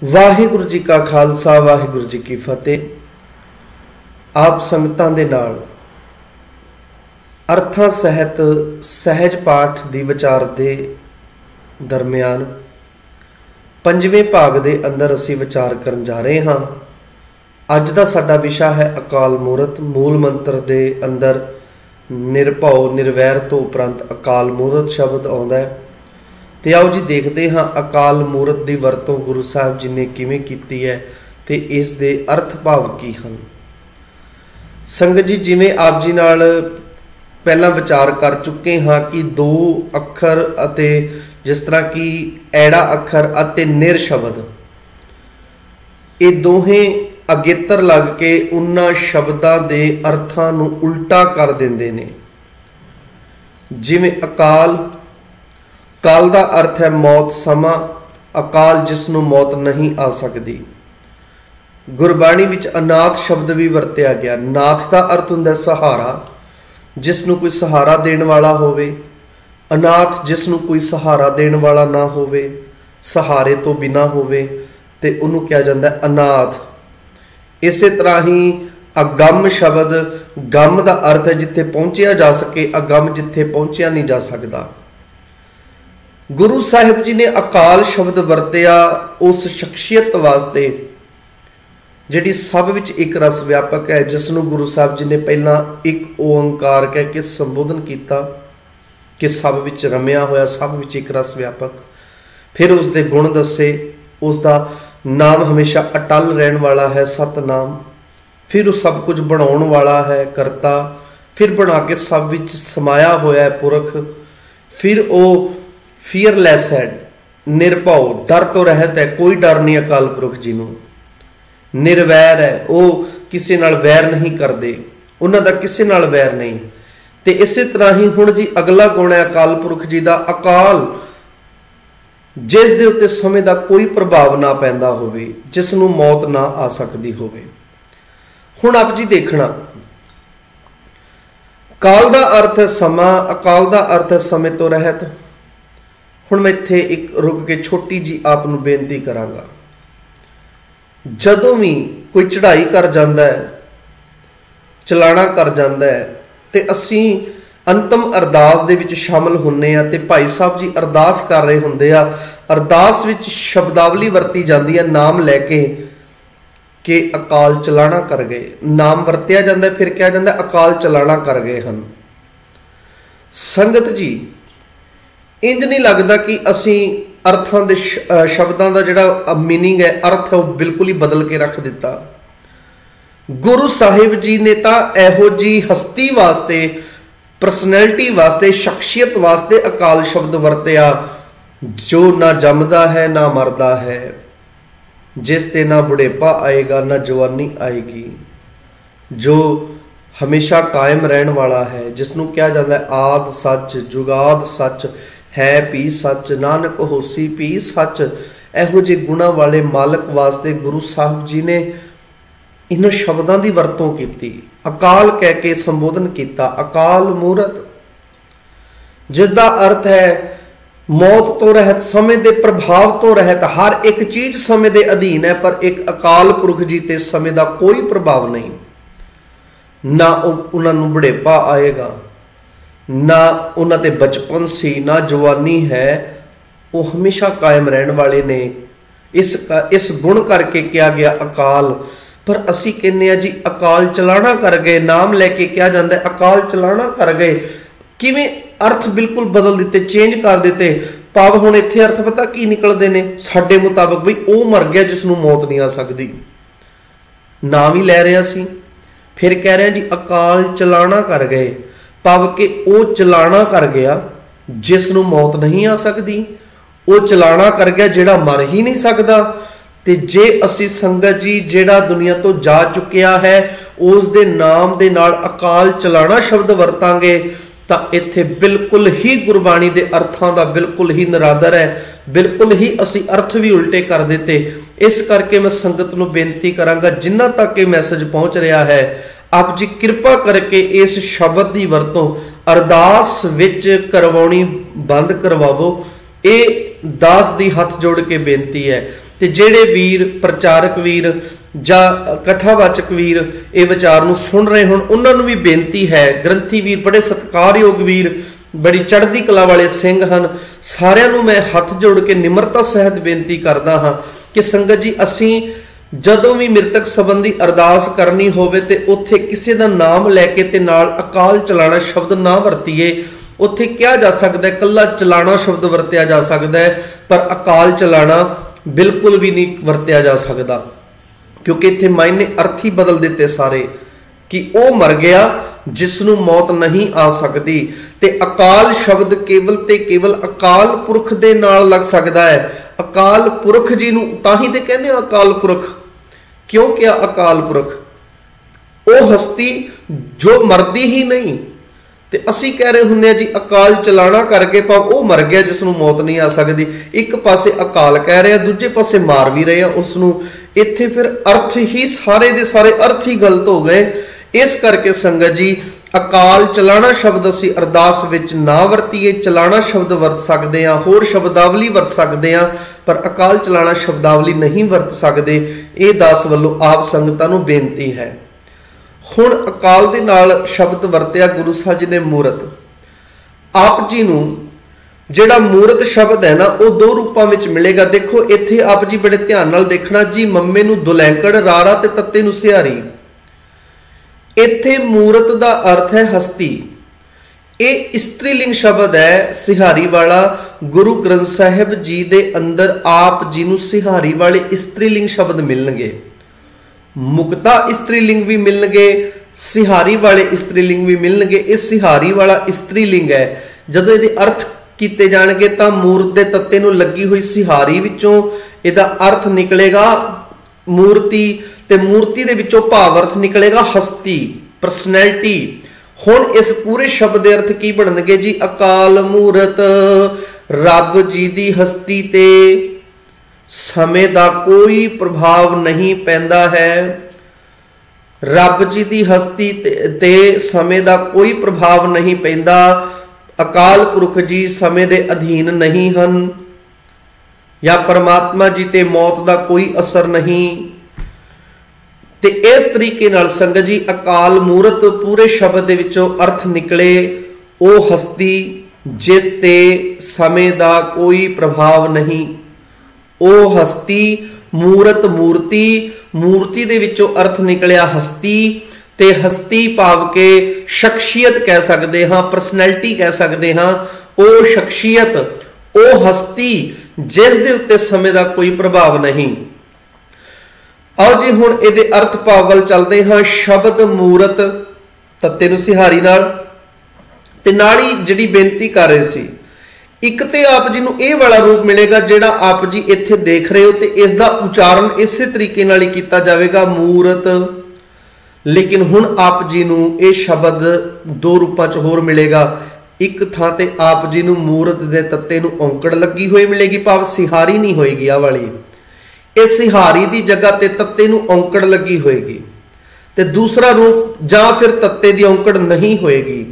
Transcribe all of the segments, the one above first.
वाहिगुरु जी का खालसा वाहिगुरु जी की फतेह। आप संगतां दे नाल अर्थां सहित सहज पाठ दी विचार दे दरम्यान पंजवें भाग दे अंदर असीं विचार करन जा रहे हां। अज दा साडा विशा है अकाल मूरत। मूल मंत्र दे अंदर निरभौ निर्वैर तो उपरंत अकाल मूरत शब्द आउंदा है। ते आओ जी देखते हाँ अकाल मूरत की वरतों गुरु साहब जी ने किवें कीती है ते इस दे अर्थ भाव की हैं। संगत जी जिवें आप जी नाल पहला विचार कर चुके हाँ कि दो अखर अते जिस तरह कि ऐड़ा अखर अते निर शब्द ये दोहें अगेतर लग के उन्हां शब्दां दे अर्थां नूं उल्टा कर दिंदे ने। जिवें अकाल, काल का अर्थ है मौत समा, अकाल जिसनों मौत नहीं आ सकती। गुरबाणी विच अनाथ शब्द भी वरत्या गया। नाथ का अर्थ हुंदा सहारा, जिसनों कोई सहारा देण वाला होवे। अनाथ जिसनों कोई सहारा देण वाला ना होवे, सहारे तो बिना होवे ते उन्होंने कहा जाता है अनाथ। इसे तरह ही अगम शब्द, गम का अर्थ है जिथे पहुंचया जा सके, अगम जिथे पहुंचया नहीं जा सकता। गुरु साहिब जी ने अकाल शब्द वरत्या उस शख्सियत वास्ते जिहड़ी सब विच एक रस व्यापक है, जिसनों गुरु साहिब जी ने पहला एक ओंकार कह के संबोधन किया कि सब विच रमिया होया, सब विच एक रस व्यापक। फिर उसके गुण दसे, उसका नाम हमेशा अटल रहने वाला है सतनाम। फिर उस सब कुछ बनाने वाला है करता। फिर बना के सब विच समाया होया है पुरख। फिर वो फियरलैस है, निर्भौ, डर तो रहत है, कोई डर नहीं अकाल पुरख जी नूं। निर्वैर है, वो किसी नाल वैर नहीं करते, उन्हां दा किसी नाल वैर नहीं। ते इसे तरह ही हुण जी अगला गुण है अकाल पुरख जी दा अकाल, जिस दे उत्ते समय दा कोई प्रभाव ना पैंदा होवे, जिसनूं मौत ना आ सकती होवे। हुण आप जी देखना, काल दा अर्थ है समा, अकाल दा अर्थ है समय तो रहत। हुण मैं इत्थे एक रुक के छोटी जी आप नूं बेनती करांगा। जदों भी कोई चढ़ाई कर जांदा है, चलाना कर जांदा है, ते असीं अंतम अरदास दे विच शामिल हुंदे आ ते भाई साहब जी अरदास कर रहे हुंदे आ। अरदास विच शब्दावली वरती जांदी है नाम लैके कि अकाल चलाना कर गए। नाम वरत्या जांदा है, फिर कहा जांदा है अकाल चलाना कर गए हन। संगत जी इंज नहीं लगता कि असी अर्थां दे शब्दां दा जिहड़ा मीनिंग है, अर्थ है, वो बिल्कुल ही बदल के रख दिता। गुरु साहिब जी ने तां इहो जी हस्ती वास्ते, परसनैलिटी वास्ते, शख्सियत वास्ते अकाल शब्द वरत्या जो ना जमदा है ना मरदा है, जिस ते ना बुढ़ेपा आएगा ना जवानी आएगी, जो हमेशा कायम रहने वाला है, जिसनों कहा जाता है आद सच, जुगाद सच, है भी सच, नानक होसी भी सच। इहो जे गुणा वाले मालक वास्ते गुरु साहब जी ने इन शब्दों की वरतों की। अकाल कह के संबोधन किया, अकाल मूरत, जिसका अर्थ है मौत तो रहत, समय के प्रभाव तो रहत। हर एक चीज समय के अधीन है, पर एक अकाल पुरख जी ते समय का कोई प्रभाव नहीं। ना उन्होंने बुढ़ेपा आएगा, ना उन्होंने बचपन सी, ना जवानी है, वो हमेशा कायम रहने वाले ने। इस गुण करके किया गया अकाल। पर असी कहने आ जी अकाल चलाना कर गए, नाम लैके क्या जाता है अकाल चलाना कर गए। किवें अर्थ बिल्कुल बदल दिते, चेंज कर दिते। भाव हुण इत्थे अर्थ पता की निकलते हैं साडे मुताबिक, बई वो मर गया जिसनों मौत नहीं आ सकती। नाम ही लै रहा सी, फिर कह रहे जी अकाल चलाना कर गए, भाव के वो चलाना कर गया जिसनों मौत नहीं आ सकती। वो चलाना कर गया जिहड़ा मर ही नहीं सकता। ते जे असी संगत जी जिहड़ा दुनिया तो जा चुकिया है, उस दे नाम दे नाल अकाल चलाना शब्द वरतांगे तां इत्थे बिल्कुल ही गुरबाणी दे अर्थां दा बिल्कुल ही निरादर है, बिल्कुल ही असी अर्थ भी उल्टे कर दिते। इस करके मैं संगत नूं बेनती करांगा, जिन्हां तक ये मैसेज पहुंच रहा है, आप जी कृपा करके इस शब्द की वरतों अरदास विच करवाउणी बंद करवावो। ये दास दी हथ जोड़ के बेनती है। ਤੇ ਜਿਹੜੇ ਵੀਰ ਪ੍ਰਚਾਰਕ ਵੀਰ ਜਾਂ ਕਥਾਵਾਚਕ ਵੀਰ ਇਹ ਵਿਚਾਰ ਨੂੰ ਸੁਣ ਰਹੇ ਹੋਣ ਉਹਨਾਂ ਨੂੰ ਵੀ ਬੇਨਤੀ ਹੈ, ਗ੍ਰੰਥੀ ਵੀਰ ਬੜੇ ਸਤਿਕਾਰਯੋਗ ਵੀਰ ਬੜੀ ਚੜ੍ਹਦੀ ਕਲਾ ਵਾਲੇ ਸਿੰਘ ਹਨ, ਸਾਰਿਆਂ ਨੂੰ ਮੈਂ ਹੱਥ ਜੋੜ ਕੇ ਨਿਮਰਤਾ ਸਹਿਤ ਬੇਨਤੀ ਕਰਦਾ ਹਾਂ ਕਿ ਸੰਗਤ ਜੀ ਅਸੀਂ ਜਦੋਂ ਵੀ ਮ੍ਰਿਤਕ ਸੰਬੰਧੀ ਅਰਦਾਸ ਕਰਨੀ ਹੋਵੇ ਤੇ ਉੱਥੇ ਕਿਸੇ ਦਾ ਨਾਮ ਲੈ ਕੇ ਤੇ ਨਾਲ ਅਕਾਲ ਚਲਾਣਾ ਸ਼ਬਦ ਨਾ ਵਰਤੀਏ। ਉੱਥੇ ਕਿਹਾ ਜਾ ਸਕਦਾ ਹੈ ਕੱਲਾ ਚਲਾਣਾ ਸ਼ਬਦ ਵਰਤਿਆ ਜਾ ਸਕਦਾ ਹੈ, ਪਰ ਅਕਾਲ ਚਲਾਣਾ ਬਿਲਕੁਲ ਵੀ ਨਹੀਂ ਵਰਤਿਆ ਜਾ ਸਕਦਾ, ਕਿਉਂਕਿ ਇੱਥੇ ਮਾਇਨੇ ਅਰਥ ਹੀ ਬਦਲ ਦਿੱਤੇ ਸਾਰੇ ਕਿ ਉਹ ਮਰ ਗਿਆ ਜਿਸ ਨੂੰ ਮੌਤ ਨਹੀਂ ਆ ਸਕਦੀ। ਤੇ ਅਕਾਲ ਸ਼ਬਦ ਕੇਵਲ ਤੇ ਕੇਵਲ ਅਕਾਲ ਪੁਰਖ ਦੇ ਨਾਲ ਲੱਗ ਸਕਦਾ ਹੈ। ਅਕਾਲ ਪੁਰਖ ਜੀ ਨੂੰ ਤਾਂ ਹੀ ਤੇ ਕਹਿੰਦੇ ਆ ਅਕਾਲ ਪੁਰਖ। ਕਿਉਂ ਕਿਹਾ ਅਕਾਲ ਪੁਰਖ? ਉਹ ਹਸਤੀ ਜੋ ਮਰਦੀ ਹੀ ਨਹੀਂ। ਤੇ ਅਸੀਂ ਕਹਿ ਰਹੇ ਹੁੰਦੇ ਆ ਜੀ ਅਕਾਲ ਚਲਾਣਾ ਕਰਕੇ ਭਾਵ ਉਹ ਮਰ ਗਿਆ ਜਿਸ ਨੂੰ ਮੌਤ ਨਹੀਂ ਆ ਸਕਦੀ। ਇੱਕ ਪਾਸੇ ਅਕਾਲ ਕਹਿ ਰਹੇ ਆ, ਦੂਜੇ ਪਾਸੇ ਮਾਰ ਵੀ ਰਹੇ ਆ ਉਸ ਨੂੰ। ਇੱਥੇ ਫਿਰ ਅਰਥ ਹੀ ਸਾਰੇ ਦੇ ਸਾਰੇ ਅਰਥ ਹੀ ਗਲਤ ਹੋ ਗਏ। ਇਸ ਕਰਕੇ ਸੰਗਤ ਜੀ ਅਕਾਲ ਚਲਾਣਾ ਸ਼ਬਦ ਅਸੀਂ ਅਰਦਾਸ ਵਿੱਚ ਨਾ ਵਰਤੀਏ। ਚਲਾਣਾ ਸ਼ਬਦ ਵਰਤ ਸਕਦੇ ਆ, ਹੋਰ ਸ਼ਬਦਾਵਲੀ ਵਰਤ ਸਕਦੇ ਆ, ਪਰ ਅਕਾਲ ਚਲਾਣਾ ਸ਼ਬਦਾਵਲੀ ਨਹੀਂ ਵਰਤ ਸਕਦੇ। ਇਹ ਦਾਸ ਵੱਲੋਂ ਆਪ ਸੰਗਤਾਂ ਨੂੰ ਬੇਨਤੀ ਹੈ। ਹੁਣ ਅਕਾਲ ਦੇ ਨਾਲ ਸ਼ਬਦ ਵਰਤਿਆ ਗੁਰੂ ਸਾਹਿਬ ਜੀ ਨੇ ਮੂਰਤ। ਆਪ ਜੀ ਨੂੰ ਜਿਹੜਾ ਮੂਰਤ ਸ਼ਬਦ ਹੈ ਨਾ ਉਹ ਦੋ ਰੂਪਾਂ ਵਿੱਚ ਮਿਲੇਗਾ। ਦੇਖੋ ਇੱਥੇ ਆਪ ਜੀ ਬੜੇ ਧਿਆਨ ਨਾਲ ਦੇਖਣਾ ਜੀ, ਮੰਮੇ ਨੂੰ ਦੁਲੈਂਕੜ, ਰਾਰਾ ਤੇ ਤੱਤੇ ਨੂੰ ਸਿਹਾਰੀ। ਇੱਥੇ ਮੂਰਤ ਦਾ ਅਰਥ ਹੈ ਹਸਤੀ। ਇਹ ਇਸਤਰੀ ਲਿੰਗ ਸ਼ਬਦ ਹੈ ਸਿਹਾਰੀ ਵਾਲਾ। ਗੁਰੂ ਗ੍ਰੰਥ ਸਾਹਿਬ ਜੀ ਦੇ ਅੰਦਰ ਆਪ ਜੀ ਨੂੰ ਸਿਹਾਰੀ ਵਾਲੇ ਇਸਤਰੀ ਲਿੰਗ ਸ਼ਬਦ ਮਿਲਣਗੇ, ਮੁਕਤਾ ਇਸਤਰੀ ਲਿੰਗ ਵੀ ਮਿਲਣਗੇ, ਸਿਹਾਰੀ ਵਾਲੇ ਇਸਤਰੀ ਲਿੰਗ ਵੀ ਮਿਲਣਗੇ। ਇਹ ਸਿਹਾਰੀ ਵਾਲਾ ਇਸਤਰੀ ਲਿੰਗ ਹੈ। ਜਦੋਂ ਇਹਦੇ ਅਰਥ ਕੀਤੇ ਜਾਣਗੇ ਤਾਂ ਮੂਰਤ ਦੇ ਤੱਤੇ ਨੂੰ ਲੱਗੀ ਹੋਈ ਸਿਹਾਰੀ ਵਿੱਚੋਂ ਇਹਦਾ ਅਰਥ ਨਿਕਲੇਗਾ ਮੂਰਤੀ, ਤੇ ਮੂਰਤੀ ਦੇ ਵਿੱਚੋਂ ਭਾਵ ਅਰਥ ਨਿਕਲੇਗਾ ਹਸਤੀ, ਪਰਸਨੈਲਿਟੀ। ਹੁਣ ਇਸ ਪੂਰੇ ਸ਼ਬਦ ਦੇ ਅਰਥ ਕੀ ਬਣਨਗੇ ਜੀ? ਅਕਾਲ ਮੂਰਤ, ਰੱਬ ਜੀ ਦੀ ਹਸਤੀ ਤੇ ਸਮੇਂ ਦਾ ਕੋਈ ਪ੍ਰਭਾਵ ਨਹੀਂ ਪੈਂਦਾ ਹੈ। ਰੱਬ ਜੀ ਦੀ ਹਸਤੀ ਤੇ ਸਮੇਂ ਦਾ ਕੋਈ ਪ੍ਰਭਾਵ ਨਹੀਂ ਪੈਂਦਾ। ਅਕਾਲ ਪੁਰਖ ਜੀ ਸਮੇਂ ਦੇ ਅਧੀਨ ਨਹੀਂ ਹਨ, ਜਾਂ ਪਰਮਾਤਮਾ ਜੀ ਤੇ ਮੌਤ ਦਾ ਕੋਈ ਅਸਰ ਨਹੀਂ। ਤੇ ਇਸ ਤਰੀਕੇ ਨਾਲ ਸੰਗਤ ਜੀ ਅਕਾਲ ਮੂਰਤ ਪੂਰੇ ਸ਼ਬਦ ਦੇ ਵਿੱਚੋਂ ਅਰਥ ਨਿਕਲੇ ਉਹ ਹਸਤੀ ਜਿਸ ਤੇ ਸਮੇਂ ਦਾ ਕੋਈ ਪ੍ਰਭਾਵ ਨਹੀਂ। ਉਹ ਹਸਤੀ ਮੂਰਤ ਮੂਰਤੀ, ਮੂਰਤੀ ਦੇ ਵਿੱਚੋਂ ਅਰਥ ਨਿਕਲਿਆ ਹਸਤੀ, ਤੇ ਹਸਤੀ ਭਾਵ ਕੇ ਸ਼ਖਸੀਅਤ ਕਹਿ ਸਕਦੇ ਹਾਂ, ਪਰਸਨੈਲਿਟੀ ਕਹਿ ਸਕਦੇ ਹਾਂ। ਉਹ ਸ਼ਖਸੀਅਤ, ਉਹ ਹਸਤੀ ਜਿਸ ਦੇ ਉੱਤੇ ਸਮੇਂ ਦਾ ਕੋਈ ਪ੍ਰਭਾਵ ਨਹੀਂ। ਆਓ ਜੀ ਹੁਣ ਇਹਦੇ ਅਰਥ ਭਾਵ ਵੱਲ ਚੱਲਦੇ ਹਾਂ। ਸ਼ਬਦ ਮੂਰਤ ਤੱਤੇ ਨੂੰ ਸਿਹਾਰੀ ਨਾਲ, ਤੇ ਨਾਲ ਹੀ ਜਿਹੜੀ ਬੇਨਤੀ ਕਰ ਰਹੇ ਸੀ, ਇੱਕ ਤੇ ਆਪ ਜੀ ਨੂੰ ਇਹ ਵਾਲਾ ਰੂਪ ਮਿਲੇਗਾ ਜਿਹੜਾ ਆਪ ਜੀ ਇੱਥੇ ਦੇਖ ਰਹੇ ਹੋ, ਤੇ ਇਸ ਦਾ ਉਚਾਰਨ ਇਸੇ ਤਰੀਕੇ ਨਾਲ ਹੀ ਕੀਤਾ ਜਾਵੇਗਾ ਮੂਰਤ। ਲੇਕਿਨ ਹੁਣ ਆਪ ਜੀ ਨੂੰ ਇਹ ਸ਼ਬਦ ਦੋ ਰੂਪਾਂ 'ਚ ਹੋਰ ਮਿਲੇਗਾ। ਇੱਕ ਥਾਂ ਤੇ ਆਪ ਜੀ ਨੂੰ ਮੂਰਤ ਦੇ ਤੱਤੇ ਨੂੰ ਔਂਕੜ ਲੱਗੀ ਹੋਈ ਮਿਲੇਗੀ, ਭਾਵ ਸਿਹਾਰੀ ਨਹੀਂ ਹੋਏਗੀ ਆ ਵਾਲੀ। ਇਹ ਸਿਹਾਰੀ ਦੀ ਜਗ੍ਹਾ ਤੇ ਤੱਤੇ ਨੂੰ ਔਂਕੜ ਲੱਗੀ ਹੋਏਗੀ। ਤੇ ਦੂਸਰਾ ਰੂਪ ਜਾਂ ਫਿਰ ਤੱਤੇ ਦੀ ਔਂਕੜ ਨਹੀਂ ਹੋਏਗੀ,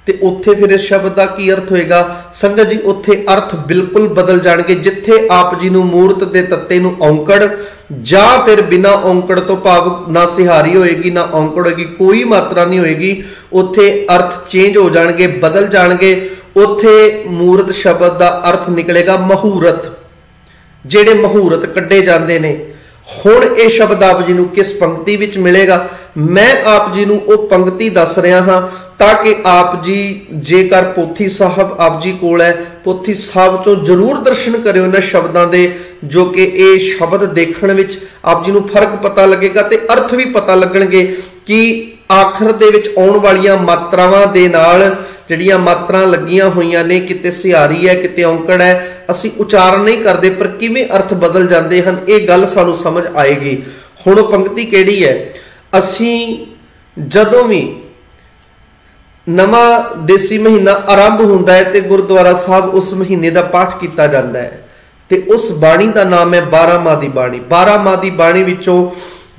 ਤੇ ਉੱਥੇ ਫਿਰ ਇਸ ਸ਼ਬਦ ਦਾ ਕੀ ਅਰਥ ਹੋਏਗਾ? ਸੰਗਤ ਜੀ ਉੱਥੇ ਅਰਥ ਬਿਲਕੁਲ ਬਦਲ ਜਾਣਗੇ। ਜਿੱਥੇ ਆਪ ਜੀ ਨੂੰ ਮੂਰਤ ਦੇ ਤੱਤੇ ਨੂੰ ਔਂਕੜ ਜਾਂ ਫਿਰ ਬਿਨਾਂ ਔਂਕੜ ਤੋਂ ਭਾਵ ਨਾ ਸਿਹਾਰੀ ਹੋਏਗੀ ਨਾ ਔਂਕੜ ਹੋਏਗੀ, ਕੋਈ ਮਾਤਰਾ ਨਹੀਂ ਹੋਏਗੀ, ਉੱਥੇ ਅਰਥ ਚੇਂਜ ਹੋ ਜਾਣਗੇ, ਬਦਲ ਜਾਣਗੇ। ਉੱਥੇ ਮੂਰਤ ਸ਼ਬਦ ਦਾ ਅਰਥ ਨਿਕਲੇਗਾ ਮਹੂਰਤ, ਜਿਹੜੇ ਮਹੂਰਤ ਕੱਢੇ ਜਾਂਦੇ ਨੇ। ਹੁਣ ਇਹ ਸ਼ਬਦ ਆਪ ਜੀ ਨੂੰ ਕਿਸ ਪੰਕਤੀ ਵਿੱਚ ਮਿਲੇਗਾ? ਮੈਂ ਆਪ ਜੀ ਨੂੰ ਉਹ ਪੰਕਤੀ ਦੱਸ ਰਿਹਾ ਹਾਂ ਤਾਂ ਕਿ ਆਪ ਜੀ ਜੇਕਰ ਪੋਥੀ ਸਾਹਿਬ ਆਪ ਜੀ ਕੋਲ ਹੈ, ਪੋਥੀ ਸਾਹਿਬ ਚੋਂ ਜ਼ਰੂਰ ਦਰਸ਼ਨ ਕਰਿਓ ਇਹਨਾਂ ਸ਼ਬਦਾਂ ਦੇ, ਜੋ ਕਿ ਇਹ ਸ਼ਬਦ ਦੇਖਣ ਵਿੱਚ ਆਪ ਜੀ ਨੂੰ ਫਰਕ ਪਤਾ ਲੱਗੇਗਾ ਤੇ ਅਰਥ ਵੀ ਪਤਾ ਲੱਗਣਗੇ ਕਿ ਆਖਰ ਦੇ ਵਿੱਚ ਆਉਣ ਵਾਲੀਆਂ ਮਾਤਰਾਵਾਂ ਦੇ ਨਾਲ ਜਿਹੜੀਆਂ ਮਾਤਰਾ ਲੱਗੀਆਂ ਹੋਈਆਂ ਨੇ, ਕਿਤੇ ਸਿਹਾਰੀ ਹੈ ਕਿਤੇ ਔਂਕੜ ਹੈ, ਅਸੀਂ ਉਚਾਰਨ ਨਹੀਂ ਕਰਦੇ ਪਰ ਕਿਵੇਂ ਅਰਥ ਬਦਲ ਜਾਂਦੇ ਹਨ, ਇਹ ਗੱਲ ਸਾਨੂੰ ਸਮਝ ਆਏਗੀ। ਹੁਣ ਉਹ ਪੰਕਤੀ ਕਿਹੜੀ ਹੈ? ਅਸੀਂ ਜਦੋਂ ਵੀ ਨਵਾਂ ਦੇਸੀ ਮਹੀਨਾ ਆਰੰਭ ਹੁੰਦਾ ਹੈ ਤੇ ਗੁਰਦੁਆਰਾ ਸਾਹਿਬ ਉਸ ਮਹੀਨੇ ਦਾ ਪਾਠ ਕੀਤਾ ਜਾਂਦਾ ਹੈ, ਤੇ ਉਸ ਬਾਣੀ ਦਾ ਨਾਮ ਹੈ 12 ਮਾਹ ਦੀ ਬਾਣੀ। 12 ਮਾਹ ਦੀ ਬਾਣੀ ਵਿੱਚੋਂ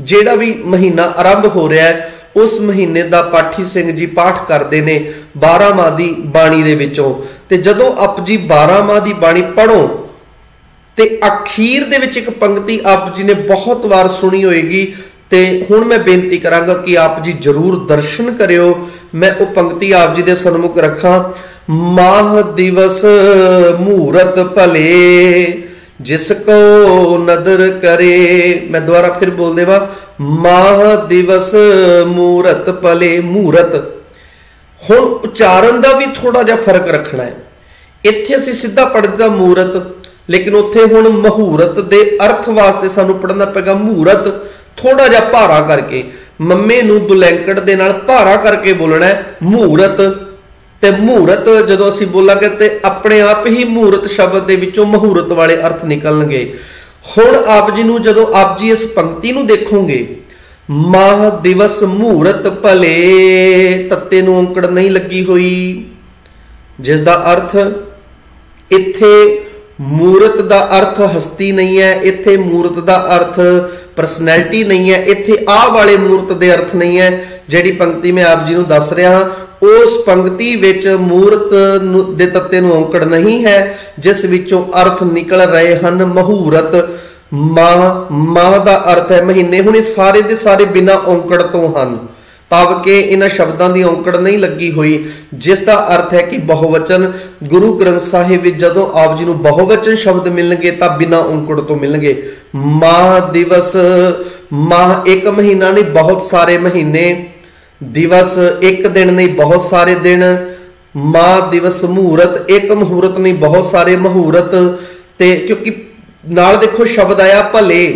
ਜਿਹੜਾ ਵੀ ਮਹੀਨਾ ਆਰੰਭ ਹੋ ਰਿਹਾ ਹੈ ਉਸ ਮਹੀਨੇ ਦਾ ਪਾਠੀ ਸਿੰਘ ਜੀ ਪਾਠ ਕਰਦੇ ਨੇ 12 ਮਾਹ ਦੀ ਬਾਣੀ ਦੇ ਵਿੱਚੋਂ। ਤੇ ਜਦੋਂ ਆਪ ਜੀ 12 ਮਾਹ ਦੀ ਬਾਣੀ ਪੜ੍ਹੋ ਤੇ ਅਖੀਰ ਦੇ ਵਿੱਚ ਇੱਕ ਪੰਕਤੀ ਆਪ ਜੀ ਨੇ ਬਹੁਤ ਵਾਰ ਸੁਣੀ ਹੋਏਗੀ ਤੇ ਹੁਣ ਮੈਂ ਬੇਨਤੀ ਕਰਾਂਗਾ ਕਿ ਆਪ ਜੀ ਜ਼ਰੂਰ ਦਰਸ਼ਨ ਕਰਿਓ। ਮੈਂ ਉਹ ਪੰਕਤੀ ਆਪ ਜੀ ਦੇ ਸਨਮੁਖ ਰੱਖਾਂ। ਮਾਹ ਦਿਵਸ ਮੂਰਤ ਭਲੇ ਜਿਸ ਕੋ ਨਦਰ ਕਰੇ। ਮੈਂ ਦੁਬਾਰਾ ਫਿਰ ਬੋਲ ਦੇਵਾਂ, ਮਾਹ ਦਿਵਸ ਮੂਰਤ ਭਲੇ। ਮੂਰਤ ਹੁਣ ਉਚਾਰਨ ਦਾ ਵੀ ਥੋੜਾ ਜਿਹਾ ਫਰਕ ਰੱਖਣਾ ਹੈ। ਇੱਥੇ ਅਸੀਂ ਸਿੱਧਾ ਪੜ੍ਹਦੇ ਮੂਰਤ, ਲੇਕਿਨ ਉੱਥੇ ਹੁਣ ਮਹੂਰਤ ਦੇ ਅਰਥ ਵਾਸਤੇ ਸਾਨੂੰ ਪੜ੍ਹਨਾ ਪਏਗਾ ਮੂਰਤ, ਥੋੜਾ ਜਿਹਾ ਭਾਰਾ ਕਰਕੇ, ਮੰਮੇ ਨੂੰ ਦੁਲੈਂਕੜ ਦੇ ਨਾਲ ਭਾਰਾ ਕਰਕੇ ਬੋਲਣਾ ਹੈ ਮੂਰਤ। ਤੇ ਮਹੂਰਤ ਜਦੋਂ ਅਸੀਂ ਬੋਲਾਂਗੇ ਤੇ ਆਪਣੇ ਆਪ ਹੀ ਮਹੂਰਤ ਸ਼ਬਦ ਦੇ ਵਿੱਚੋਂ ਮਹੂਰਤ ਵਾਲੇ ਅਰਥ ਨਿਕਲਣਗੇ। ਹੁਣ ਆਪ ਜੀ ਨੂੰ ਜਦੋਂ ਆਪ ਜੀ ਇਸ ਪੰਕਤੀ ਨੂੰ ਦੇਖੋਗੇ, ਮਾਹ ਦਿਵਸ ਮਹੂਰਤ ਭਲੇ, ਤੱਤੇ ਨੂੰ ਔਂਕੜ ਨਹੀਂ ਲੱਗੀ ਹੋਈ, ਜਿਸ ਦਾ ਅਰਥ ਇੱਥੇ ਮੂਰਤ ਦਾ ਅਰਥ ਹਸਤੀ ਨਹੀਂ ਹੈ, ਇੱਥੇ ਮੂਰਤ ਦਾ ਅਰਥ ਪਰਸਨੈਲਿਟੀ ਨਹੀਂ ਹੈ, ਇੱਥੇ ਆਹ ਵਾਲੇ ਮੂਰਤ ਦੇ ਅਰਥ ਨਹੀਂ ਹੈ। ਜਿਹੜੀ ਪੰਕਤੀ ਮੈਂ ਆਪ ਜੀ ਨੂੰ ਦੱਸ ਰਿਹਾ ਹਾਂ ਉਸ ਪੰਕਤੀ ਵਿੱਚ ਮੂਰਤ ਦੇ ਤੱਤੇ ਨੂੰ ਔਂਕੜ ਨਹੀਂ ਹੈ, ਜਿਸ ਵਿੱਚੋਂ ਅਰਥ ਨਿਕਲ ਰਹੇ ਹਨ ਮਹੂਰਤ। ਮਾਹ ਦਾ ਅਰਥ ਹੈ ਮਹੀਨੇ। ਹੁਣ ਇਹ ਸਾਰੇ ਦੇ ਸਾਰੇ ਬਿਨਾਂ ਔਂਕੜ ਤੋਂ ਹਨ, ਭਾਵ ਕਿ ਇਹਨਾਂ ਸ਼ਬਦਾਂ ਦੀ ਔਂਕੜ ਨਹੀਂ ਲੱਗੀ ਹੋਈ, ਜਿਸ ਦਾ ਅਰਥ ਹੈ ਕਿ ਬਹੁਵਚਨ। ਗੁਰੂ ਗ੍ਰੰਥ ਸਾਹਿਬ ਵਿੱਚ ਜਦੋਂ ਆਪ ਜੀ ਨੂੰ ਬਹੁਵਚਨ ਸ਼ਬਦ ਮਿਲਣਗੇ ਤਾਂ ਬਿਨਾਂ ਔਂਕੜ ਤੋਂ ਮਿਲਣਗੇ। ਮਾਹ ਦਿਵਸ, ਮਾਹ ਇੱਕ ਮਹੀਨਾ ਨਹੀਂ, ਬਹੁਤ ਸਾਰੇ ਮਹੀਨੇ। ਦਿਵਸ ਇੱਕ ਦਿਨ ਨਹੀਂ, ਬਹੁਤ ਸਾਰੇ ਦਿਨ। ਮਾਹ ਦਿਵਸ ਮਹੂਰਤ, ਇੱਕ ਮਹੂਰਤ ਨਹੀਂ, ਬਹੁਤ ਸਾਰੇ ਮਹੂਰਤ। ਤੇ ਕਿਉਂਕਿ ਨਾਲ ਦੇਖੋ ਸ਼ਬਦ ਆਇਆ ਭਲੇ,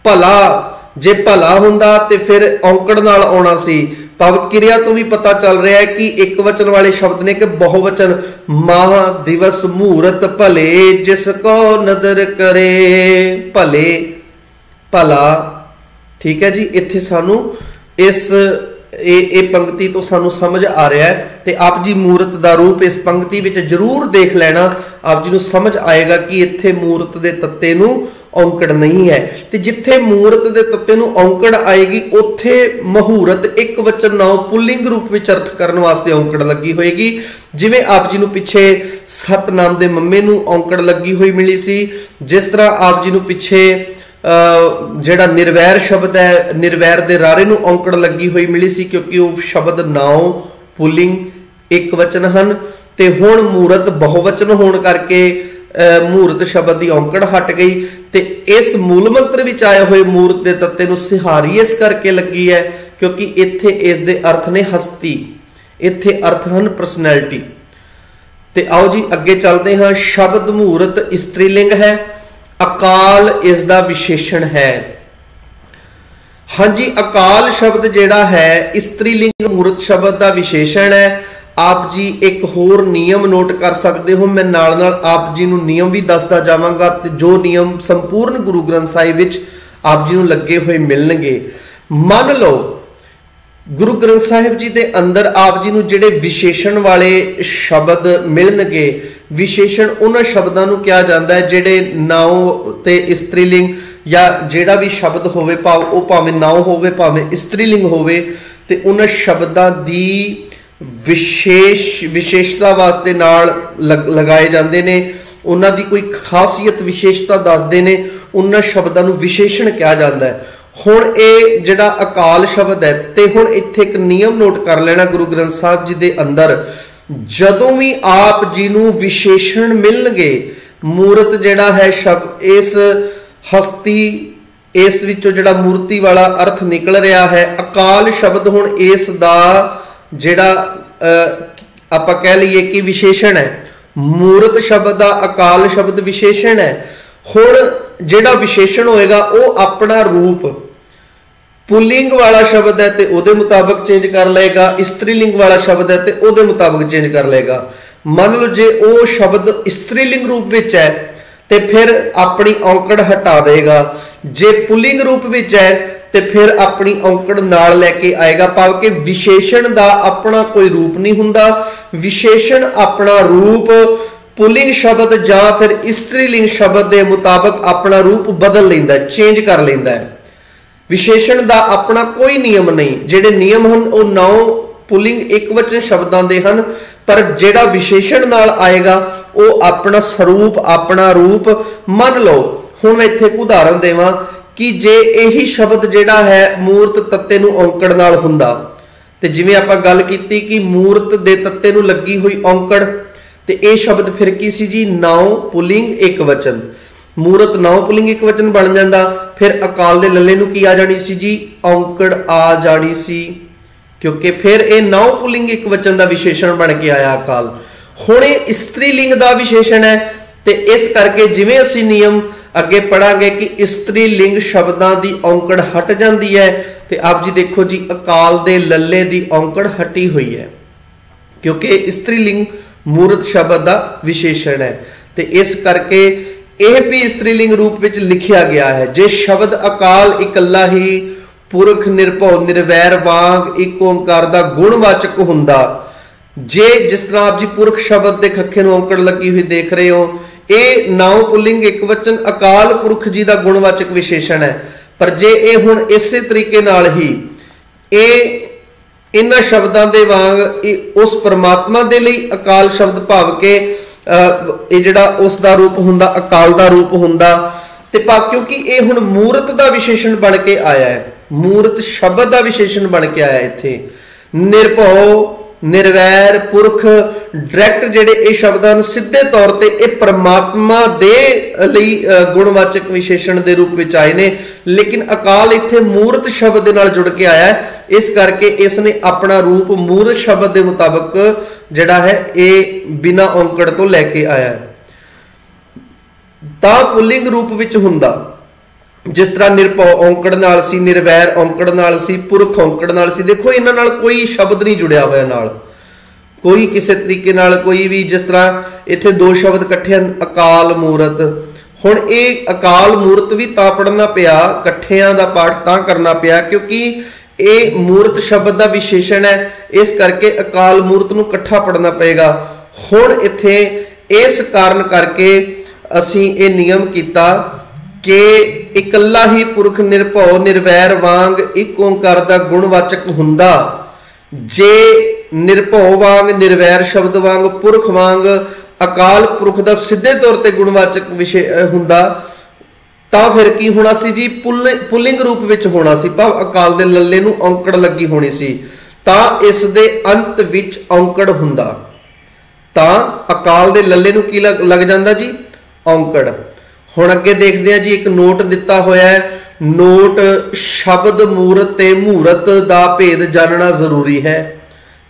ਭਲਾ। ਜੇ ਭਲਾ ਹੁੰਦਾ ਤੇ ਫਿਰ ਔਂਕੜ ਨਾਲ ਆਉਣਾ ਸੀ। ਭਾਵ ਕਿਰਿਆ ਤੋਂ ਵੀ ਪਤਾ ਚੱਲ ਰਿਹਾ ਹੈ ਕਿ ਇੱਕ ਵਚਨ ਵਾਲੇ ਸ਼ਬਦ ਨੇ ਕਿ ਬਹੁਵਚਨ। ਮਾਹ ਦਿਵਸ ਮਹੂਰਤ ਭਲੇ ਜਿਸ ਕੋ ਨਦਰ ਕਰੇ। ਭਲੇ, ਭਲਾ, ਠੀਕ ਹੈ ਜੀ। ਇੱਥੇ ਸਾਨੂੰ ਇਸ ਇਹ ਪੰਕਤੀ ਤੋਂ ਸਾਨੂੰ ਸਮਝ ਆ ਰਿਹਾ ਹੈ। ਤੇ ਆਪ ਜੀ ਮੂਰਤ ਦਾ ਰੂਪ ਇਸ ਪੰਕਤੀ ਵਿੱਚ ਜ਼ਰੂਰ ਦੇਖ ਲੈਣਾ, ਆਪ ਜੀ ਨੂੰ ਸਮਝ ਆਏਗਾ ਕਿ ਇੱਥੇ ਮੂਰਤ ਦੇ ਤੱਤੇ ਨੂੰ ਔਂਕੜ ਨਹੀਂ ਹੈ। ਤੇ ਜਿੱਥੇ ਮੂਰਤ ਦੇ ਤੱਤੇ ਨੂੰ ਔਂਕੜ ਆਏਗੀ ਉੱਥੇ ਮਹੂਰਤ ਇੱਕ ਵਚਨ ਨਾਉ ਪੁੱਲਿੰਗ ਰੂਪ ਵਿੱਚ ਅਰਥ ਕਰਨ ਵਾਸਤੇ ਔਂਕੜ ਲੱਗੀ ਹੋਏਗੀ। ਜਿਵੇਂ ਆਪ ਜੀ ਨੂੰ ਪਿੱਛੇ ਸਤਨਾਮ ਦੇ ਮੰਮੇ ਨੂੰ ਔਂਕੜ ਲੱਗੀ ਹੋਈ ਮਿਲੀ ਸੀ, ਜਿਸ ਤਰ੍ਹਾਂ ਆਪ ਜੀ ਨੂੰ ਪਿੱਛੇ ਜਿਹੜਾ ਨਿਰਵੈਰ ਸ਼ਬਦ ਹੈ, ਨਿਰਵੈਰ ਦੇ ਰਾਰੇ ਨੂੰ ਔਂਕੜ ਲੱਗੀ ਹੋਈ ਮਿਲੀ ਸੀ, ਕਿਉਂਕਿ ਉਹ ਸ਼ਬਦ ਨਾਉ ਪੁੱਲਿੰਗ ਇੱਕ ਵਚਨ ਹਨ। ਤੇ ਹੁਣ ਮੂਰਤ ਬਹੁਵਚਨ ਹੋਣ ਕਰਕੇ ਮੂਰਤ ਸ਼ਬਦ ਦੀ ਔਂਕੜ ਹਟ ਗਈ। ਤੇ ਇਸ ਮੂਲ ਮੰਤਰ ਵਿੱਚ ਆਏ ਹੋਏ ਮੂਰਤ ਦੇ ਤੱਤੇ ਨੂੰ ਸਿਹਾਰੀ ਇਸ ਕਰਕੇ ਲੱਗੀ ਹੈ ਕਿਉਂਕਿ ਇੱਥੇ ਇਸ ਦੇ ਅਰਥ ਨੇ ਹਸਤੀ, ਇੱਥੇ ਅਰਥ ਹਨ ਪਰਸਨੈਲਿਟੀ। ਤੇ ਆਓ ਜੀ ਅੱਗੇ ਚੱਲਦੇ ਹਾਂ। ਸ਼ਬਦ ਮੂਰਤ ਇਸਤਰੀਲਿੰਗ ਹੈ, ਅਕਾਲ ਇਸ ਦਾ ਵਿਸ਼ੇਸ਼ਣ ਹੈ। ਹਾਂਜੀ, ਅਕਾਲ ਸ਼ਬਦ ਜਿਹੜਾ ਹੈ ਇਸਤਰੀਲਿੰਗ ਮੂਰਤ ਸ਼ਬਦ ਦਾ ਵਿਸ਼ੇਸ਼ਣ ਹੈ। ਆਪ ਜੀ ਇੱਕ ਹੋਰ ਨਿਯਮ ਨੋਟ ਕਰ ਸਕਦੇ ਹੋ, ਮੈਂ ਨਾਲ ਨਾਲ ਆਪ ਜੀ ਨੂੰ ਨਿਯਮ ਵੀ ਦੱਸਦਾ ਜਾਵਾਂਗਾ ਤੇ ਜੋ ਨਿਯਮ ਸੰਪੂਰਨ ਗੁਰੂ ਗ੍ਰੰਥ ਸਾਹਿਬ ਵਿੱਚ ਆਪ ਜੀ ਨੂੰ ਲੱਗੇ ਹੋਏ ਮਿਲਣਗੇ। ਮੰਨ ਲਓ ਗੁਰੂ ਗ੍ਰੰਥ ਸਾਹਿਬ ਜੀ ਦੇ ਅੰਦਰ ਆਪ ਜੀ ਨੂੰ ਜਿਹੜੇ ਵਿਸ਼ੇਸ਼ਣ ਵਾਲੇ ਸ਼ਬਦ ਮਿਲਣਗੇ, ਵਿਸ਼ੇਸ਼ਣ ਉਹਨਾਂ ਸ਼ਬਦਾਂ ਨੂੰ ਕਿਹਾ ਜਾਂਦਾ ਹੈ ਜਿਹੜੇ ਨਾਉ ਤੇ ਇਸਤਰੀਲਿੰਗ ਜਾਂ ਜਿਹੜਾ ਵੀ ਸ਼ਬਦ ਹੋਵੇ, ਉਹ ਭਾਵੇਂ ਨਾਉ ਹੋਵੇ ਭਾਵੇਂ ਇਸਤਰੀਲਿੰਗ ਹੋਵੇ, ਤੇ ਉਹਨਾਂ ਸ਼ਬਦਾਂ ਦੀ ਵਿਸ਼ੇਸ਼ਤਾ ਵਾਸਤੇ ਨਾਲ ਲਗਾਏ ਜਾਂਦੇ ਨੇ, ਉਹਨਾਂ ਦੀ ਕੋਈ ਖਾਸੀਅਤ ਵਿਸ਼ੇਸ਼ਤਾ ਦੱਸਦੇ ਨੇ, ਉਹਨਾਂ ਸ਼ਬਦਾਂ ਨੂੰ ਵਿਸ਼ੇਸ਼ਣ ਕਿਹਾ ਜਾਂਦਾ ਹੈ। ਹੁਣ ਇਹ ਜਿਹੜਾ ਅਕਾਲ ਸ਼ਬਦ ਹੈ, ਤੇ ਹੁਣ ਇੱਥੇ ਇੱਕ ਨਿਯਮ ਨੋਟ ਕਰ ਲੈਣਾ ਗੁਰੂ ਗ੍ਰੰਥ ਸਾਹਿਬ ਜੀ ਦੇ ਅੰਦਰ, ਜਦੋਂ ਵੀ ਆਪ ਜੀ ਨੂੰ ਵਿਸ਼ੇਸ਼ਣ ਮਿਲਣਗੇ, ਮੂਰਤ ਜਿਹੜਾ ਹੈ ਸ਼ਬਦ ਇਸ ਹਸਤੀ, ਇਸ ਵਿੱਚੋਂ ਜਿਹੜਾ ਮੂਰਤੀ ਵਾਲਾ ਅਰਥ ਨਿਕਲ ਰਿਹਾ ਹੈ, ਅਕਾਲ ਸ਼ਬਦ ਹੁਣ ਇਸ ਦਾ ਜਿਹੜਾ ਆਪਾਂ ਕਹਿ ਲਈਏ ਕਿ ਵਿਸ਼ੇਸ਼ਣ ਹੈ। ਮੂਰਤ ਸ਼ਬਦ ਦਾ ਅਕਾਲ ਸ਼ਬਦ ਵਿਸ਼ੇਸ਼ਣ ਹੈ। ਹੁਣ ਜਿਹੜਾ ਵਿਸ਼ੇਸ਼ਣ ਹੋਏਗਾ ਉਹ ਆਪਣਾ ਰੂਪ ਪੁੱਲਿੰਗ ਵਾਲਾ ਸ਼ਬਦ ਹੈ ਤੇ ਉਹਦੇ ਮੁਤਾਬਕ ਚੇਂਜ ਕਰ ਲਏਗਾ, ਇਸਤਰੀਲਿੰਗ ਵਾਲਾ ਸ਼ਬਦ ਹੈ ਤੇ ਉਹਦੇ ਮੁਤਾਬਕ ਚੇਂਜ ਕਰ ਲਏਗਾ। ਮੰਨ ਲਓ ਜੇ ਉਹ ਸ਼ਬਦ ਇਸਤਰੀਲਿੰਗ ਰੂਪ ਵਿੱਚ ਹੈ ਤੇ ਫਿਰ ਆਪਣੀ ਔਂਕੜ ਹਟਾ ਦੇਗਾ, ਜੇ ਪੁੱਲਿੰਗ ਰੂਪ ਵਿੱਚ ਹੈ ਤੇ ਫਿਰ ਆਪਣੀ ਔਂਕੜ ਨਾਲ ਲੈ ਕੇ ਆਏਗਾ। ਭਾਵ ਕਿ ਵਿਸ਼ੇਸ਼ਣ ਦਾ ਆਪਣਾ ਕੋਈ ਰੂਪ ਨਹੀਂ ਹੁੰਦਾ, ਵਿਸ਼ੇਸ਼ਣ ਆਪਣਾ ਰੂਪ ਪੁੱਲਿੰਗ ਸ਼ਬਦ ਜਾਂ ਫਿਰ ਇਸਤਰੀਲਿੰਗ ਸ਼ਬਦ ਦੇ ਮੁਤਾਬਕ ਆਪਣਾ ਰੂਪ ਬਦਲ ਲੈਂਦਾ ਹੈ, ਚੇਂਜ ਕਰ ਲੈਂਦਾ ਹੈ। ਵਿਸ਼ੇਸ਼ਣ ਦਾ ਆਪਣਾ ਕੋਈ ਨਿਯਮ ਨਹੀਂ, ਜਿਹੜੇ ਨਿਯਮ ਹਨ ਉਹ 9 ਪੁੱਲਿੰਗ ਇੱਕ ਵਚਨ ਸ਼ਬਦਾਂ ਦੇ ਹਨ, पर जेड़ा विशेषण नाल आएगा वो अपना स्वरूप अपना रूप मन लो। हुण मैं इत्थे उदाहरण देवां कि जे यही शब्द जेड़ा है मूर्त तत्ते नूं औंकड़ नाल हुंदा ते जिवें आपां गल कीती कि मूर्त दे तत्ते नूं लगी हुई औंकड़ ते ये शब्द फिर की सी जी नाउं पुलिंग एक वचन। मूरत नाउं पुलिंग एक वचन बन जांदा, फिर अकाल दे लल्ले नूं की आ जानी सी जी औंकड़ आ जानी सी, क्योंकि फिर ये नाउं पुलिंग एक वचन का विशेषण बन के आया अकाल। हुण ये स्त्रीलिंग का विशेषण है ते इस करके जिवें असीं नियम अगे पढ़ांगे कि स्त्रीलिंग शब्दां दी औंकड़ हट जांदी है ते आप जी देखो जी अकाल दे लल्ले दी औंकड़ हटी हुई है, क्योंकि स्त्रीलिंग मूरत शब्द का विशेषण है। ते इस करके यह भी स्त्रीलिंग रूप विच लिखिया गया है। जे शब्द अकाल इकल्ला ही पुरख निरभव निर्वैर वांग एक ओंकार दा गुणवाचक हुंदा, जे जिस तरह आप जी पुरख शब्द दे खखे नूं औंकड़ लगी हुई देख रहे हो, ये नाउं पुलिंग एक वचन अकाल पुरख जी का गुणवाचक विशेषण है। पर जे ये हुण इसे तरीके नाल ही इन्हां शब्दां दे वांग उस परमात्मा दे लई अकाल शब्द भाव के जिहड़ा उस दा रूप हुंदा अकाल दा रूप हुंदा ते क्योंकि ये हुण मूरत दा विशेषण बन के आया है, मूरत शब्द का विशेषण बन के आया इत्थे। निरभव निर्वैर पुरख डायरैक्ट जेडे ये शब्द हैं सीधे तौर पे ये परमात्मा दे लई गुणवाचक विशेषण दे रूप विच आए ने, लेकिन अकाल इत्थे मूरत शब्द दे नाल जुड़ के आया है। इस करके इसने अपना रूप मूरत शब्द के मुताबिक जिहड़ा है ये बिना औंकड़ तो लैके आया है। तां पुलिंग रूप विच हुंदा, जिस तरह निरभव औंकड़ नाल सी, निर्वैर औंकड़ नाल सी, पुरख औंकड़ नाल सी। देखो इन्हां नाल कोई शब्द नहीं जुड़िया होया नाल, कोई किसी तरीके नाल कोई भी, जिस तरह इत्थे दो शब्द इकट्ठे अकाल मूरत। हुण ये अकाल मूरत भी तां पढ़ना पिया, इकट्ठियां दा पाठ तां करना पिया क्योंकि ये मूरत शब्द का विशेषण है, इस करके अकाल मूरत नूं इकट्ठा पढ़ना पएगा। हुण इत्थे इस कारण करके असीं ये नियम कीता कि इकल्ला ही पुरख निरभव निर्वैर वांग एक ओंकार दा गुणवाचक हुंदा। जे निरभव वांग निर्वैर शब्द वांग पुरख वांग अकाल पुरख दा सीधे तौर ते गुणवाचक विशे हुंदा तां फिर की होना सी जी पुलिंग रूप विच होना सी, भाव अकाल दे लल्ले नूं औंकड़ लगी होनी सी, तां इस दे अंत विच औंकड़ हुंदा, तां अकाल दे लल्ले नूं की लग जांदा जी औंकड़। हुण अगे देखदे आ जी एक नोट दिता होया है, नोट शब्द मूरत ते मूरत दा भेद जानना जरूरी है,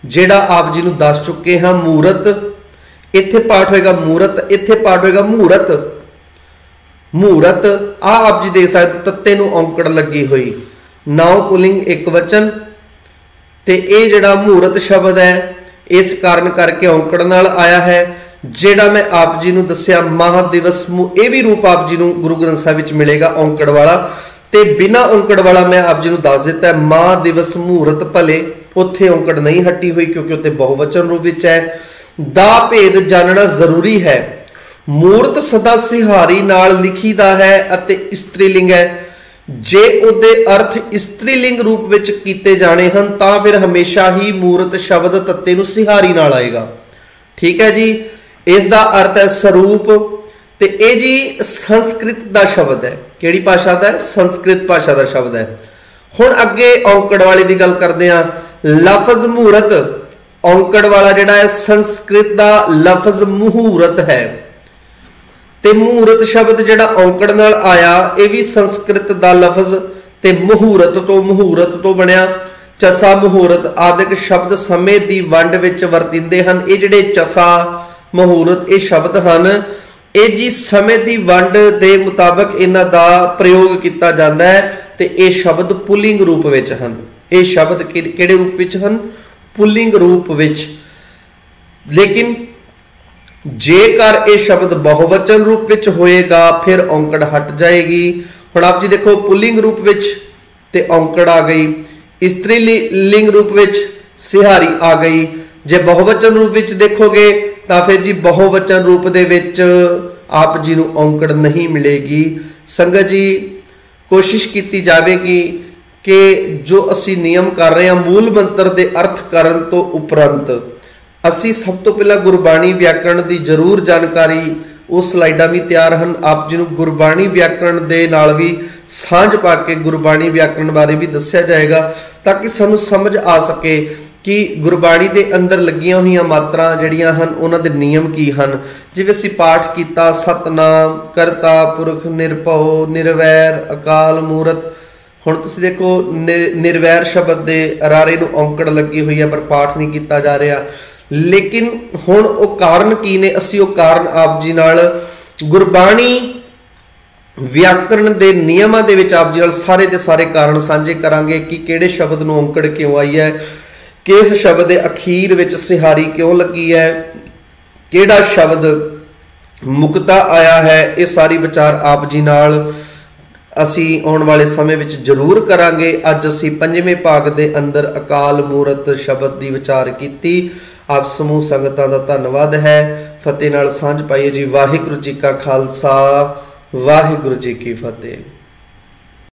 जेड़ा आप जी नूं दस चुके हां। मूरत इत्थे पाठ होएगा मूरत, इत्थे पाठ होएगा मूरत। मूरत आ आप जी देख सकते तत्ते नूं औंकड़ लगी हुई, नाउं पुलिंग एक वचन ते ये जिहड़ा मूरत शब्द है इस कारण करके औंकड़ नाल आया है। जेड़ा मैं आप जी नूं दस्सिया महादिवस ये भी रूप आप जी नूं गुरु ग्रंथ साहिब विच मिलेगा औंकड़ वाला, ते बिना औंकड़ वाला मैं आप जी नूं दस दिता है महादिवस मूरत भले, उत्थे औंकड़ नहीं हटी हुई क्योंकि उत्थे बहुवचन रूप विच है। दा भेद जानना जरूरी है। मूरत सदा सिहारी नाल लिखी दा है अते स्त्रीलिंग है, जे उहदे अर्थ स्त्रीलिंग रूप विच कीते जाने हन तां फिर हमेशा ही मूरत शब्द तत्ते नूं सिहारी नाल आएगा। ठीक है जी, इस दा अर्थ है स्वरूप, ते ये जी संस्कृत दा शब्द है। किहड़ी भाषा दा है? संस्कृत भाषा दा शब्द है। हुण अगे औंकड़ वाले दी गल करदे आ। लफज मूरत औंकड़ वाला जिहड़ा है संस्कृत दा लफज मुहूरत है, ते मुहूरत शब्द जिहड़ा औंकड़ नाल आया ये भी संस्कृत दा लफज ते मुहूरत तो बनिया। चसा मुहूरत आदिक शब्द समय दी वंड विच वरतिंदे हन। ये जिहड़े चसा मुहूरत ये शब्द हन ये जी समय दी वंड दे मुताबिक इन्हां दा प्रयोग किया जाता है, ते ये शब्द पुलिंग रूप विच हन। ये शब्द किहड़े रूप विच हन? पुलिंग रूप विच। लेकिन जेकर ये शब्द बहुवचन रूप विच होएगा फिर औंकड़ हट जाएगी। हुण आप जी देखो पुलिंग रूप विच ते औंकड़ आ गई, स्त्रीलिंग रूप विच सिहारी आ गई। जे बहुवचन रूप विच देखोगे तां फिर जी बहुवचन रूप दे विच आप जी नूं औंकड़ नहीं मिलेगी। संगत जी कोशिश की जाएगी कि जो असी नियम कर रहे हैं मूल मंत्र दे अर्थ करन तो उपरंत ਅਸੀਂ ਸਭ ਤੋਂ ਪਹਿਲਾਂ ਗੁਰਬਾਣੀ ਵਿਆਕਰਣ ਦੀ ਜ਼ਰੂਰ ਜਾਣਕਾਰੀ, ਉਹ ਸਲਾਈਡਾਂ ਵੀ ਤਿਆਰ ਹਨ। ਆਪ ਜੀ ਨੂੰ ਗੁਰਬਾਣੀ ਵਿਆਕਰਣ ਦੇ ਨਾਲ ਵੀ ਸਾਂਝ ਪਾ ਕੇ ਗੁਰਬਾਣੀ ਵਿਆਕਰਣ ਬਾਰੇ ਵੀ ਦੱਸਿਆ ਜਾਏਗਾ, ਤਾਂ ਕਿ ਸਾਨੂੰ ਸਮਝ ਆ ਸਕੇ ਕਿ ਗੁਰਬਾਣੀ ਦੇ ਅੰਦਰ ਲੱਗੀਆਂ ਹੋਈਆਂ ਮਾਤਰਾ ਜਿਹੜੀਆਂ ਹਨ ਉਹਨਾਂ ਦੇ ਨਿਯਮ ਕੀ ਹਨ। ਜਿਵੇਂ ਅਸੀਂ ਪਾਠ ਕੀਤਾ ਸਤਨਾਮ ਕਰਤਾ ਪੁਰਖ ਨਿਰਭਉ ਨਿਰਵੈਰ ਅਕਾਲ ਮੂਰਤ। ਹੁਣ ਤੁਸੀਂ ਦੇਖੋ ਨਿਰਵੈਰ ਸ਼ਬਦ ਦੇ ਅਰਾਰੇ ਨੂੰ ਔਂਕੜ ਲੱਗੀ ਹੋਈ ਹੈ, ਪਰ ਪਾਠ ਨਹੀਂ ਕੀਤਾ ਜਾ ਰਿਹਾ। ਲੇਕਿਨ ਹੁਣ ਉਹ ਕਾਰਨ ਕੀ ਨੇ, ਅਸੀਂ ਉਹ ਕਾਰਨ ਆਪ ਜੀ ਨਾਲ ਗੁਰਬਾਣੀ ਵਿਆਕਰਣ ਦੇ ਨਿਯਮਾਂ ਦੇ ਵਿੱਚ ਆਪ ਜੀ ਨਾਲ ਸਾਰੇ ਦੇ ਸਾਰੇ ਕਾਰਨ ਸਾਂਝੇ ਕਰਾਂਗੇ ਕਿ ਕਿਹੜੇ ਸ਼ਬਦ ਨੂੰ ਔਂਕੜ ਕਿਉਂ ਆਈ ਹੈ, ਕਿਸ ਸ਼ਬਦ ਦੇ ਅਖੀਰ ਵਿੱਚ ਸਿਹਾਰੀ ਕਿਉਂ ਲੱਗੀ ਹੈ, ਕਿਹੜਾ ਸ਼ਬਦ ਮੁਕਤਾ ਆਇਆ ਹੈ। ਇਹ ਸਾਰੀ ਵਿਚਾਰ ਆਪ ਜੀ ਨਾਲ ਅਸੀਂ ਆਉਣ ਵਾਲੇ ਸਮੇਂ ਵਿੱਚ ਜ਼ਰੂਰ ਕਰਾਂਗੇ। ਅੱਜ ਅਸੀਂ ਪੰਜਵੇਂ ਭਾਗ ਦੇ ਅੰਦਰ ਅਕਾਲ ਮੂਰਤ ਸ਼ਬਦ ਦੀ ਵਿਚਾਰ ਕੀਤੀ। ਆਪ ਸਮੂਹ ਸੰਗਤਾਂ ਦਾ ਧੰਨਵਾਦ ਹੈ। ਫਤਿਹ ਨਾਲ ਸਾਂਝ ਪਾਈਏ ਜੀ। ਵਾਹਿਗੁਰੂ ਜੀ ਕਾ ਖਾਲਸਾ, ਵਾਹਿਗੁਰੂ ਜੀ ਕੀ ਫਤਿਹ।